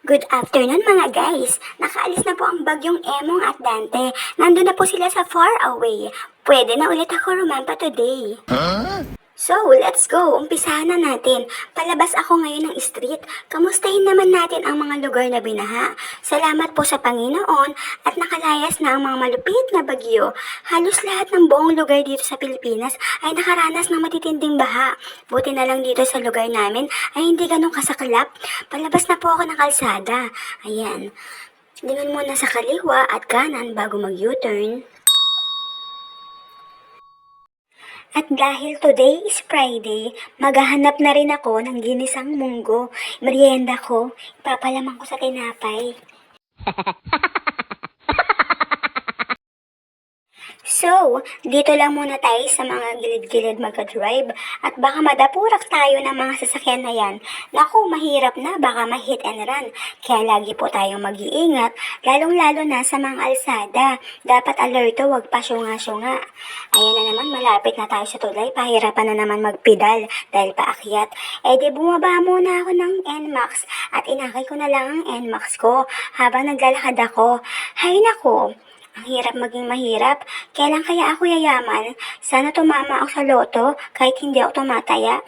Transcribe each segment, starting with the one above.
Good afternoon mga guys! Nakaalis na po ang bagyong Emong at Dante. Nandun na po sila sa far away. Pwede na ulit ako rumampa today. So, let's go! Umpisahan na natin. Palabas ako ngayon ng street. Kamustahin naman natin ang mga lugar na binaha. Salamat po sa Panginoon at nakalayas na ang mga malupit na bagyo. Halos lahat ng buong lugar dito sa Pilipinas ay nakaranas ng matitinding baha. Buti na lang dito sa lugar namin ay hindi ganun kasaklap. Palabas na po ako ng kalsada. Ayan. Lingon muna sa kaliwa at kanan bago mag-U-turn. At dahil today is Friday, maghahanap na rin ako ng ginisang munggo. Merienda ko, ipapalamang ko sa tinapay. So, dito lang muna tayo sa mga gilid-gilid magka-drive at baka madapurak tayo ng mga sasakyan na yan. Naku, mahirap na, baka ma-hit and run. Kaya lagi po tayong mag-iingat, lalong-lalo na sa mga alsada. Dapat alerto, wag pa syunga-syunga. Ayan na naman, malapit na tayo sa tulay, pahirapan na naman magpedal dahil paakyat. Di bumaba muna ako ng NMAX at inakay ko na lang ang NMAX ko habang naglalakad ako. Hay nako! Ang hirap maging mahirap. Kailan kaya ako yayaman? Sana tumama ako sa loto kahit hindi ako tumataya.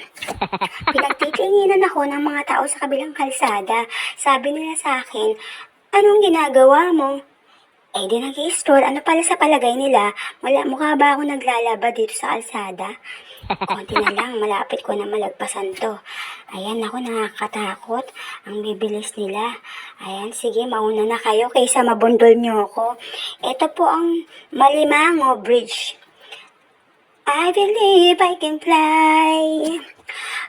Pinagtitinginan ako ng mga tao sa kabilang kalsada. Sabi nila sa akin, anong ginagawa mo? Di nag-i-stroll. Ano pala sa palagay nila? Mukha ba ako naglalaba dito sa kalsada? Konti na lang, malapit ko na malagpasan to. Ayan, ako nakakatakot. Ang bibilis nila. Ayan, sige, mauna na kayo kaysa mabundol nyo ako. Ito po ang Malimango Bridge. I believe I can fly.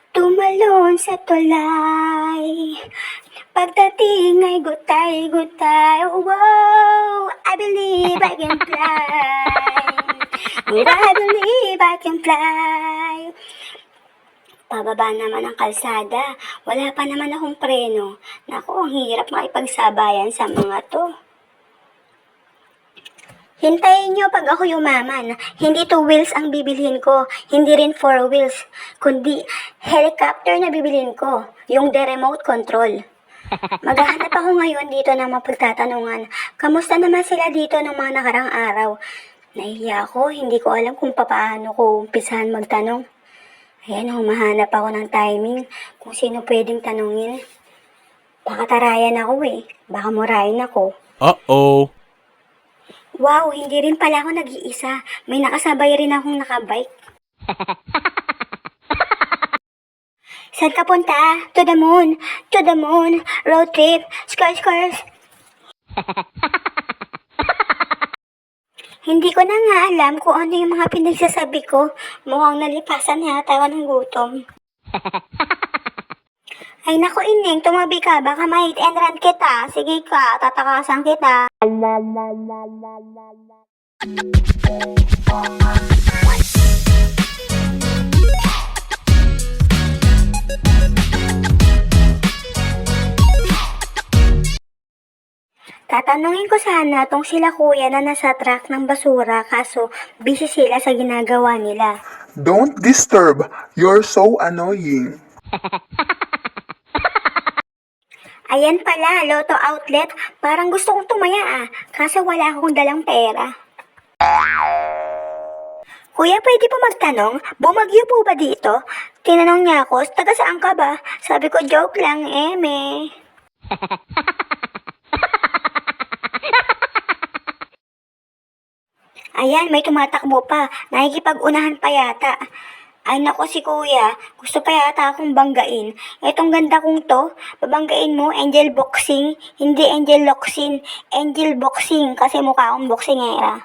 Tumalon sa tulay. Pagdating ay gutay-gutay. Oh, wow, I believe I can fly. I believe I can fly. Pababa naman ang kalsada. Wala pa naman akong preno. Naku, ang hirap makipagsabayan sa mga to. Hintayin nyo pag ako yumaman. Hindi 2 wheels ang bibilhin ko. Hindi rin 4 wheels. Kundi helicopter na bibilhin ko. Yung the remote control. Maghahanap ako ngayon dito ng mapagtatanungan. Kamusta naman sila dito ng mga nakarang araw? Nahihiya ako, hindi ko alam kung paano ko umpisahan magtanong. Ayan, humahanap ako ng timing kung sino pwedeng tanungin. Baka tarayan ako baka murahin ako. Uh-oh. Wow, hindi rin pala ako nag-iisa. May nakasabay rin akong nakabike. Saan ka punta? To the moon. To the moon. Road trip. Scars. Hindi ko na nga alam kung ano yung mga pinagsasabi ko. Mukhang nalipasan yata ako ng gutom. Ay naku Ining, tumabi ka. Baka ma-hit and run kita. Sige ka, tatakasan kita. Tatanungin ko sana tong sila kuya na nasa truck ng basura kaso busy sila sa ginagawa nila. Don't disturb. You're so annoying. Ayan pala, Lotto Outlet. Parang gusto kong tumaya kaso wala akong dalang pera. Kuya, pwede po magtanong, bumagyo po ba dito? Tinanong niya ako, taga saan ka ba? Sabi ko, joke lang, eme. Ayan, may tumatakbo pa. Nakikipag-unahan pa yata. Ay nako si kuya, gusto pa yata akong banggain. Etong ganda kong to, babanggain mo, angel boxing, hindi angel loxing, angel boxing, kasi mukha akong boxingera.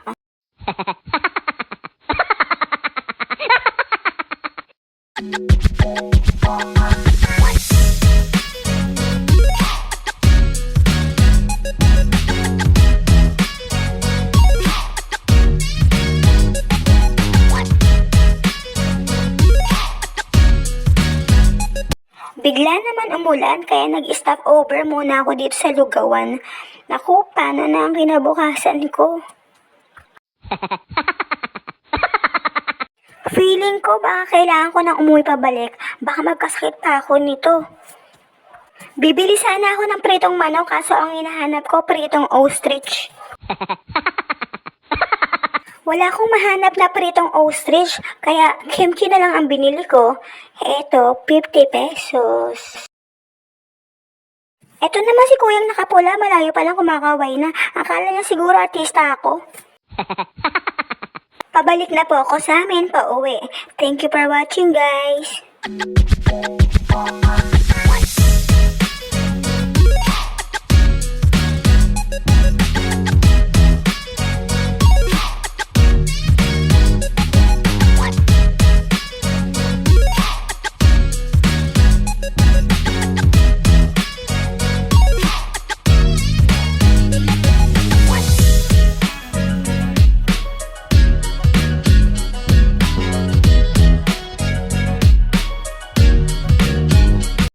Bigla naman umulan kaya nag-stop over muna ako dito sa lugawan. Naku, paano na ang kinabukasan ko? Feeling ko baka kailangan ko nang umuwi pabalik. Baka magkasakit pa ako nito. Bibili sana ako ng pritong manok kaso ang hinahanap ko pritong ostrich. Wala akong mahanap na pritong ostrich, kaya kimchi na lang ang binili ko. Eto, 50 pesos. Eto naman si kuyang nakapula, malayo palang kumakaway na. Akala niya siguro artista ako. Pabalik na po ako sa amin, pauwi. Thank you for watching, guys.